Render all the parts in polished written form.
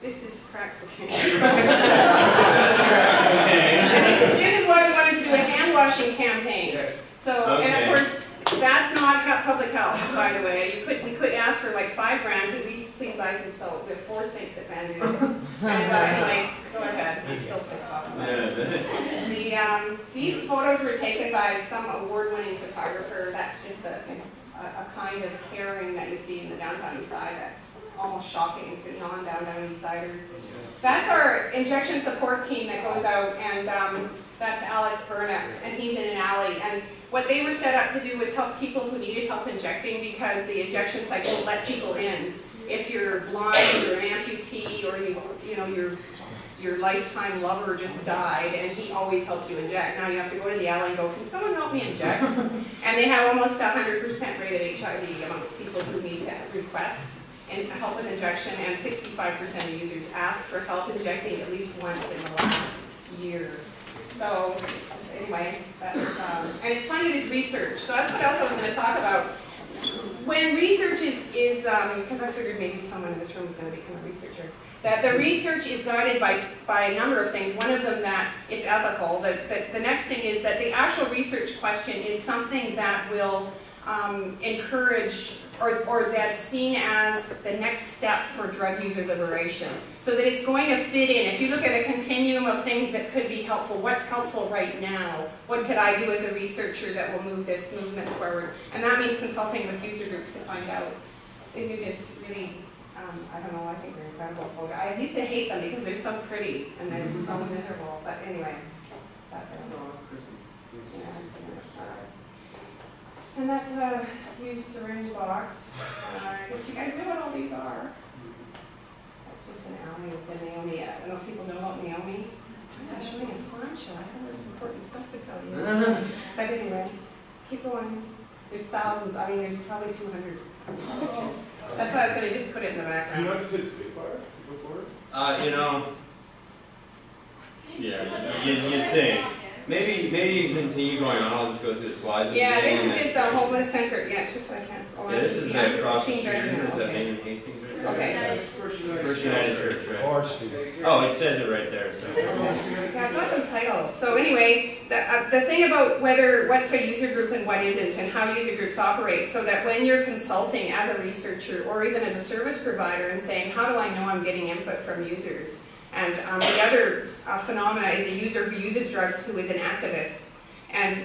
This is crack cocaine. And this is why we wanted to do a hand washing campaign. Yes. So, and of course, that's not public health, by the way. We could ask for like $5 grand, please buy some soap. We have 4 sinks at Van Nuys. And anyway, go ahead, I'm still pissed off about it. These photos were taken by some award-winning photographer. That's just a kind of caring that you see in the downtown east side that's almost shocking to non-downtown east siders. That's our injection support team that goes out, and that's Alex Burnett, and he's in an alley. And what they were set up to do was help people who needed help injecting, because the injection site won't let people in. If you're blind or an amputee, or your lifetime lover just died, and he always helped you inject. Now you have to go to the alley and go, can someone help me inject? And they have almost 100% rate of HIV amongst people who need to request and help with injection, and 65% of users ask for help injecting at least once in the last year. So anyway, that's, and it's funny, this research. So that's what else I was going to talk about. When research is because I figured maybe someone in this room is going to become a researcher, that the research is guided by a number of things. One of them, that it's ethical. The next thing is that the actual research question is something that will encourage or that's seen as the next step for drug user liberation. So that it's going to fit in. If you look at a continuum of things that could be helpful, what's helpful right now? What could I do as a researcher that will move this movement forward? And that means consulting with user groups to find out. These are just really, I don't know, I think they're incredible photos. I used to hate them because they're so pretty and they're so miserable, but anyway. And that's a used syringe box. I guess you guys know what all these are. That's just an alley with the Naomi. I don't know if people know about Naomi. I'm showing a slideshow. I have this important stuff to tell you. But anyway, keep going. There's thousands. I mean, there's probably 200 pictures. That's why I was going to just put it in the background. You want to hit spacebar to go forward? Yeah, you'd think. Maybe you can continue going on. I'll just go through the slides. Yeah, this is just a homeless center. Yeah, it's just like that. Yeah, this is across the street. Is that Main Hastings right there? Okay. First United Church, right? Oh, it says it right there. So. Yeah, I've got them titled. So anyway, the thing about what's a user group and what isn't, and how user groups operate, so that when you're consulting as a researcher or even as a service provider and saying, how do I know I'm getting input from users? And the other phenomena is a user who uses drugs who is an activist and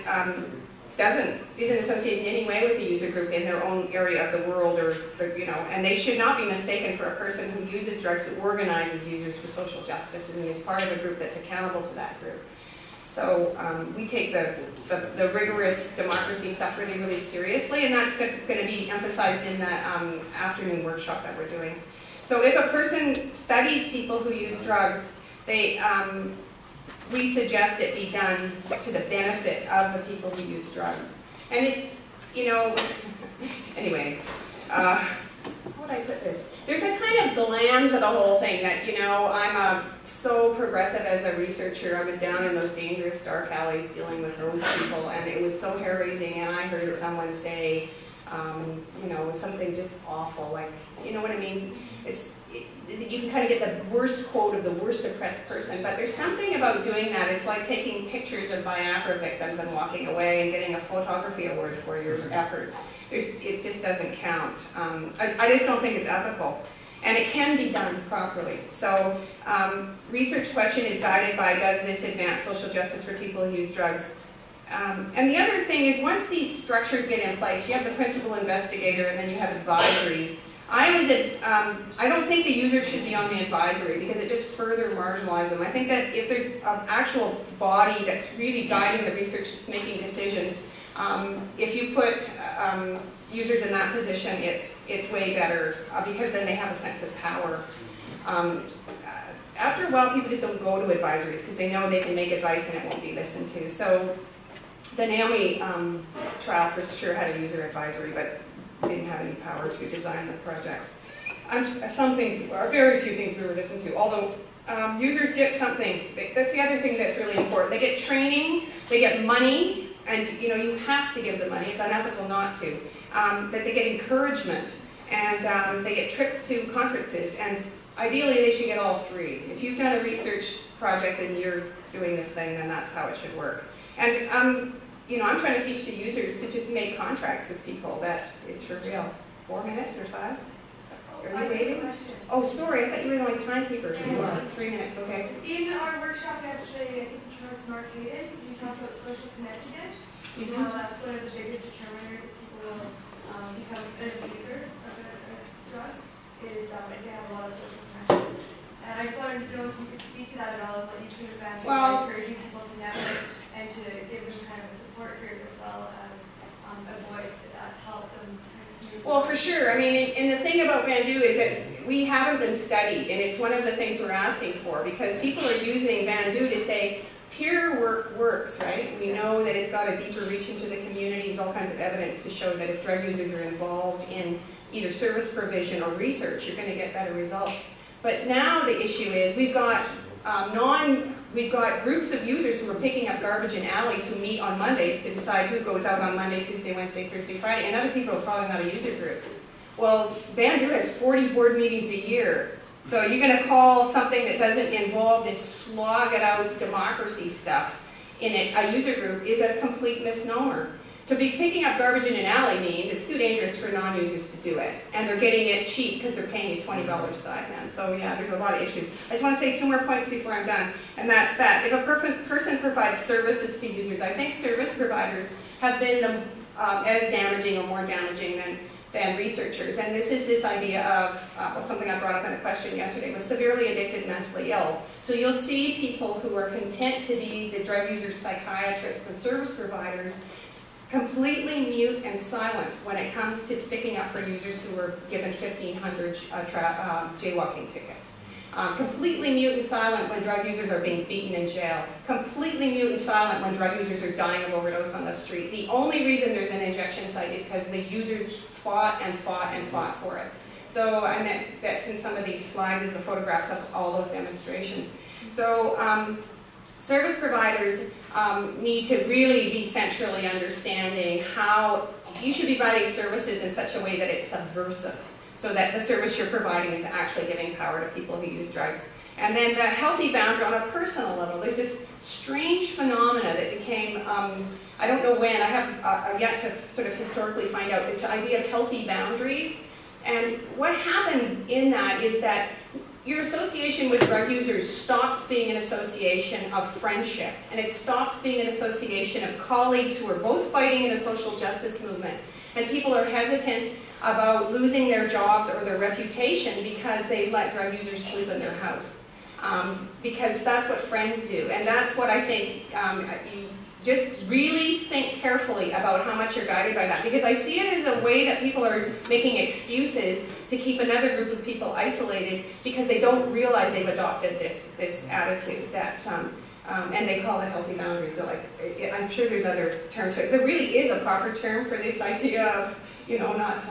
isn't associated in any way with the user group in their own area of the world, or and they should not be mistaken for a person who uses drugs, who organizes users for social justice and is part of a group that's accountable to that group. So we take the rigorous democracy stuff really, really seriously, and that's going to be emphasized in that afternoon workshop that we're doing. So if a person studies people who use drugs, we suggest it be done to the benefit of the people who use drugs. And it's, anyway, how would I put this? There's a kind of glam to the whole thing that, I'm so progressive as a researcher. I was down in those dangerous dark alleys dealing with those people, and it was so hair-raising, and I heard someone say, something just awful, like, you know what I mean? You can kind of get the worst quote of the worst oppressed person, but there's something about doing that. It's like taking pictures of Biafra victims and walking away and getting a photography award for your efforts. It just doesn't count. I just don't think it's ethical. And it can be done properly. So research question is guided by, does this advance social justice for people who use drugs? And the other thing is, once these structures get in place, you have the principal investigator and then you have advisories. I don't think the users should be on the advisory because it just further marginalizes them. I think that if there's an actual body that's really guiding the research, that's making decisions, if you put users in that position, it's way better because then they have a sense of power. After a while, people just don't go to advisories because they know they can make advice and it won't be listened to. So the Naomi trial for sure had a user advisory, but didn't have any power to design the project. Some things, or very few things we were listened to, although users get something. That's the other thing that's really important. They get training, they get money, and you have to give them money. It's unethical not to. That they get encouragement, and they get trips to conferences. And ideally they should get all three. If you've done a research project and you're doing this thing, then that's how it should work. And you know, I'm trying to teach the users to just make contracts with people that it's for real. 4 minutes or 5? Are you waiting? Oh, sorry, I thought you were the only timekeeper. You are. 3 minutes, okay. In our workshop yesterday, I think Mark hated, we talked about social connectedness, Mhm. how that's one of the biggest determiners that people will become an abuser of a drug, is if they have a lot of social connections. And I just wanted to know if you could speak to that at all, of what you've seen with Van Well- encouraging people to network and to give them kind of a support group as well as a voice that's helped them. Well, for sure. I mean, and the thing about Vandu is that we haven't been studied, and it's one of the things we're asking for, because people are using Vandu to say, peer work works, right? We know that it's got a deeper reach into the communities, all kinds of evidence to show that if drug users are involved in either service provision or research, you're going to get better results. But now the issue is we've got groups of users who are picking up garbage in alleys who meet on Mondays to decide who goes out on Monday, Tuesday, Wednesday, Thursday, Friday, and other people are probably not a user group. Well, Vandu has 40 board meetings a year. So you're going to call something that doesn't involve this slog it out democracy stuff in a user group is a complete misnomer. To be picking up garbage in an alley means it's too dangerous for non-users to do it. And they're getting it cheap because they're paying you $20 side man. So yeah, there's a lot of issues. I just want to say 2 more points before I'm done. And that's that. If a person provides services to users, I think service providers have been as damaging or more damaging than researchers. And this idea of, something I brought up in a question yesterday, was severely addicted, mentally ill. So you'll see people who are content to be the drug users, psychiatrists, and service providers completely mute and silent when it comes to sticking up for users who were given 1,500 jaywalking tickets. Completely mute and silent when drug users are being beaten in jail. Completely mute and silent when drug users are dying of overdose on the street. The only reason there's an injection site is because the users fought and fought and fought for it. So, and that's in some of these slides is the photographs of all those demonstrations. So, service providers need to really be centrally understanding how you should be providing services in such a way that it's subversive, so that the service you're providing is actually giving power to people who use drugs. And then the healthy boundary on a personal level. There's this strange phenomena that became, I don't know when, I have yet to sort of historically find out, this idea of healthy boundaries. And what happened in that is that your association with drug users stops being an association of friendship, and it stops being an association of colleagues who are both fighting in a social justice movement. And people are hesitant about losing their jobs or their reputation because they let drug users sleep in their house. Because that's what friends do. And that's what I think, you just really think carefully about how much you're guided by that. Because I see it as a way that people are making excuses to keep another group of people isolated because they don't realize they've adopted this attitude that, and they call it healthy boundaries. So like, I'm sure there's other terms for it. There really is a proper term for this idea of, not,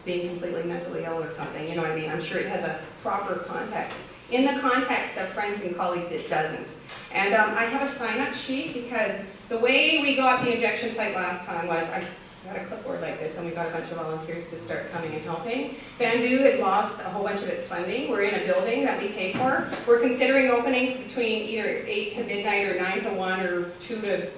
being completely mentally ill or something, you know what I mean? I'm sure it has a proper context. In the context of friends and colleagues, it doesn't. And I have a sign-up sheet because the way we got the injection site last time was I got a clipboard like this and we got a bunch of volunteers to start coming and helping. Vandu has lost a whole bunch of its funding. We're in a building that we pay for. We're considering opening between either 8 to midnight or 9 to 1 or 2 to,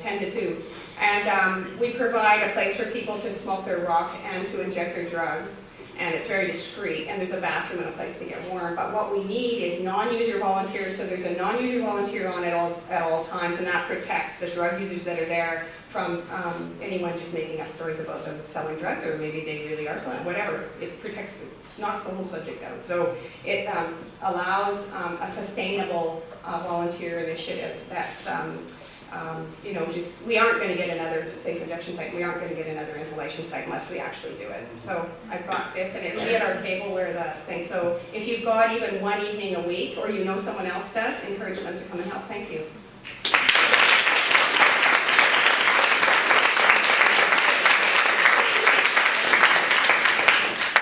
10 to 2. And we provide a place for people to smoke their rock and to inject their drugs. And it's very discreet, and there's a bathroom and a place to get warm. But what we need is non-user volunteers, so there's a non-user volunteer on at all times, and that protects the drug users that are there from anyone just making up stories about them selling drugs, or maybe they really are selling, whatever. It protects, knocks the whole subject out. So it allows a sustainable volunteer initiative that's we aren't going to get another safe injection site. We aren't going to get another inhalation site unless we actually do it. So I've got this, and it'll be at our table where the thing. So if you've got even one evening a week, or someone else does, encourage them to come and help. Thank you.